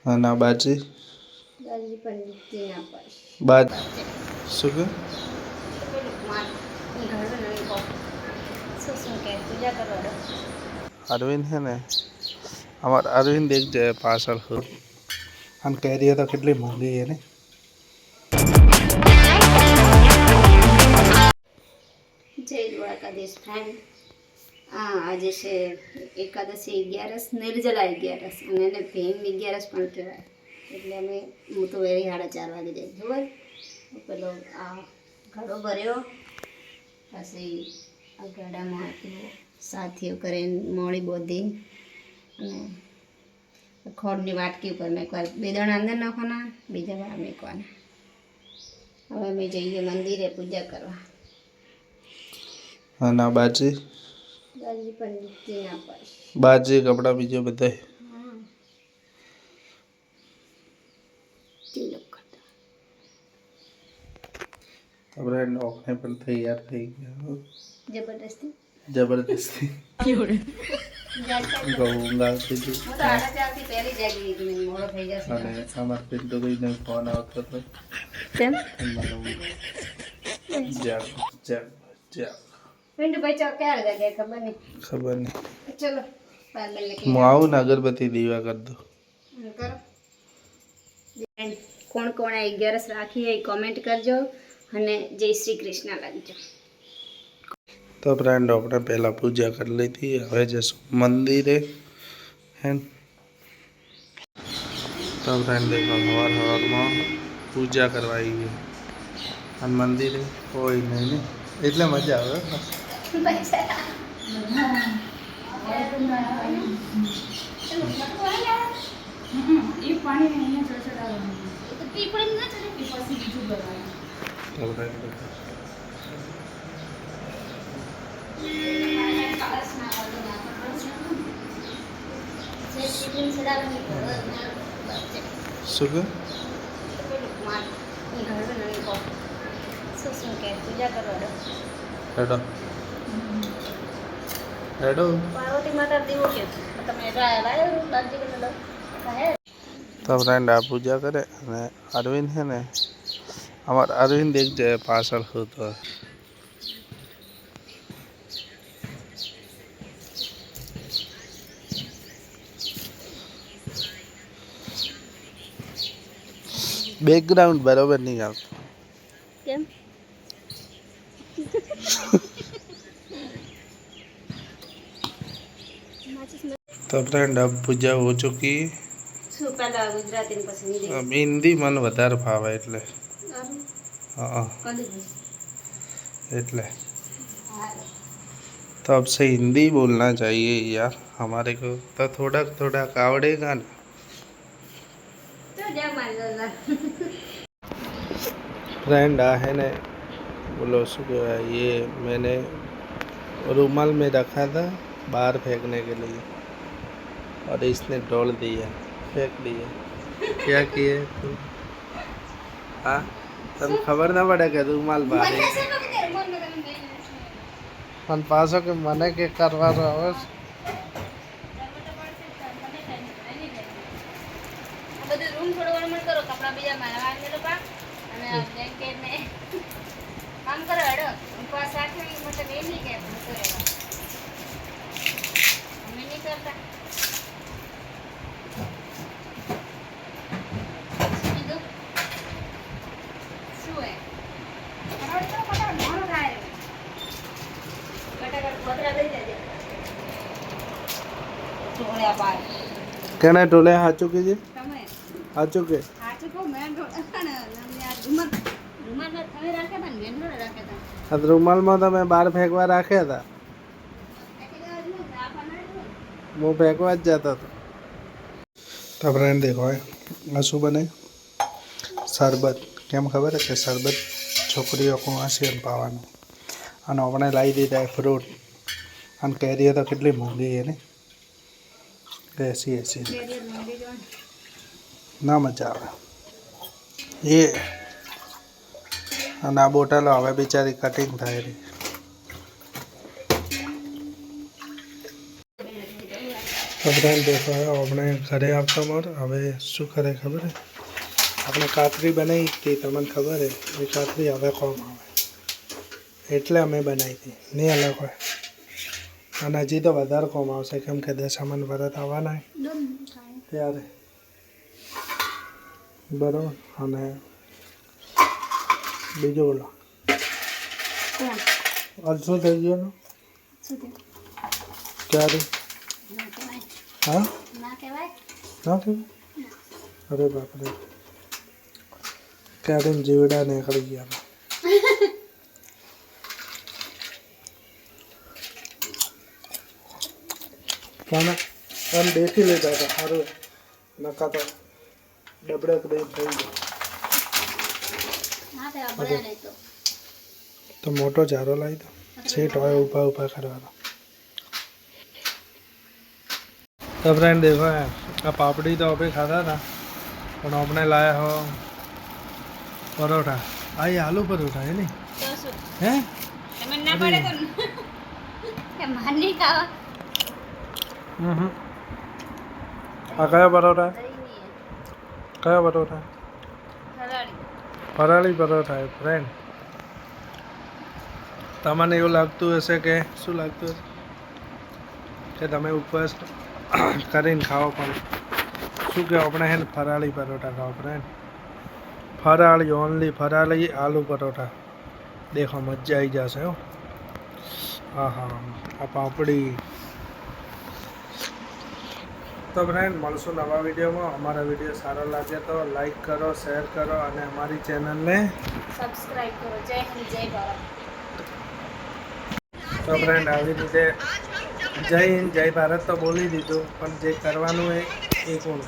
અને બાજી બાજી પણ ના પાડી. બાજ શું કે અરવિંદ है ने हमारा अरविंद देख जाए पार्सल खुद हम कह रही है तो कितनी महंगी है ने જય દ્વારકાધીશ ફ્રેન્ડ. આજે છે એકાદશી 11 નિર્જલા 11 અને એને ભીમ 11 પણ કહેવાય. એટલે હું તો વેરી 4:30 વાગે જઈ ખબર પેલો આ ઘડો ભર્યો પછી આ ગાડામાં સાથીઓ કરીને મોડી બોધી અને ખોડની વાટકી ઉપર મેકવા 2 દણા અંદર નાખવાના, બીજા બહાર મેકવાના. હવે અમે જઈએ મંદિરે પૂજા કરવા. અને બાજી બાજી પણ ના પાડી. બાજી કપડા બીજો બધા આપણે નોકને પણ તૈયાર થઈ ગયા જબરદસ્તી અને અમારા પિન્ટુભાઈને ફોન આવતો હતો ખબર નહીં હું આવું ને અગરબત્તી દીવા કરી દઉં. કોણ કોણ 11 રાખી એ કોમેન્ટ કરજો અને જય શ્રી કૃષ્ણ લખજો. તો ફ્રેન્ડ આપણે પહેલાં પૂજા કરી લીધી, હવે જઈશું મંદિરે હે. તો ફ્રેન્ડ દેખો સવારમાં પૂજા કરવા આવી ગઈ અને મંદિરે કોઈ નહીં ને એટલે મજા આવે. શું કે હેડો હેડો પાર્વતી માતા દીવો કે તમે તો ફ્રેન્ડ આ પૂજા કરે અને અરવિંદ है ને हमारा अरविंद देख जाए पार्सल खुद तो बैकग्राउंड बराबर नहीं आता કેમ तो फ्रेंड अब पूजा हो चुकी है. શું પહેલા ગુજરાતી ને પછી હિન્દી अब हिंदी मन વધારે ફાવે એટલે हाँ એટલે तो अब से हिंदी बोलना चाहिए यार हमारे को तो थोड़ा थोड़ा आवड़ेगा ना. તો જા માર फ्रेंड आ है ने बोलो शू ये मैंने रूमाल में रखा था बाहर फेंकने के लिए और इसने डोल दिया फेंक दिया. क्या किए तुम? हाँ तुम खबर ना पड़े कि रूमाल बाहर પણ પાછો કે મને કે કરવાનો આવે બધું રૂમ થોડો વળમણ કરો કપડા બીજા મારવા મેલો પા અને બ્લેન્કેટ ને કામ કરો હેડો ઉપવાસ સાથે મતલબ એ નહીં કે ભૂતો રહેવા અમે નહીં કરતા શું હે કેને ટોલે હાચું કીજે હાચું કે આ રૂમાલમાં તમે બહાર ફેંકવા રાખ્યા હતા. હું ફેંકવા જ જતો હતો. તો ફ્રેન્ડ દેખો આ શું બને શરબત. કેમ ખબર કે શરબત છોકરીઓ કુંવાસીઓને પાવાનું અને આપણે લાવી દીધા ફ્રૂટ અને કેરીઓ તો કેટલી મોંઘી છે ને 80 ના મજા આવે એ. અને આ બોટલો હવે બિચારી કટિંગ થાય રહી. તો ફ્રેન્ડ દેખો આપણે ઘરે આવતા મોર હવે શું કરે ખબર હે આપણે કાતરી બનાવી હતી તમને ખબર હે એ કાતરી હવે કોમ આવે એટલે અમે બનાવી હતી નહીં અલગ હોય અને હજી તો વધારે કોમ આવશે કેમ કે દશામાન વ્રત આવવાના ત્યારે બરાબર અને બીજું બોલો અડધું થઈ ગયું ક્યારે હા ના કહેવાય અરે બાપરે ક્યારે જીવડા નીકળી ગયા પણ આમ દેખી લેતા હતા સારું નકા તો ડબડક દઈ થઈ ગયો તો મોટો ચારો લાવી દો સેટ હોય ઊભા ઊભા કરવાનો તો ફ્રેન્ડ દેખો આ પાપડી તો આપણે ખાધા હતા પણ આપણે લાયા હો પરોઠા આ એ આલુ પરોઠા હે નહીં હે આ કયા પરોઠા કયા પરોઠા ફરાળી પરોઠા હે ફ્રેન્ડ તમને એવું લાગતું હશે કે શું લાગતું હશે કે તમે ઉપવાસ કરીને ખાઓ પણ શું કે આપણે હે ને ફરાળી પરોઠા ખાઓ ફ્રેન્ડ ફરાળી ઓનલી ફરાળી આલુ પરોઠા દેખો મજા આવી જશે હો હા હા આ પાપડી તો ફ્રેન્ડ મળશું નવા વિડીયોમાં અમારા વિડીયો સારો લાગે તો લાઈક કરો શેર કરો અને અમારી ચેનલને સબસ્ક્રાઇબ કરો જય હિન્દ જય ભારત તો ફ્રેન્ડ આવી રીતે જય હિન્દ જય ભારત તો બોલી દીધું પણ જે કરવાનું એ કોણ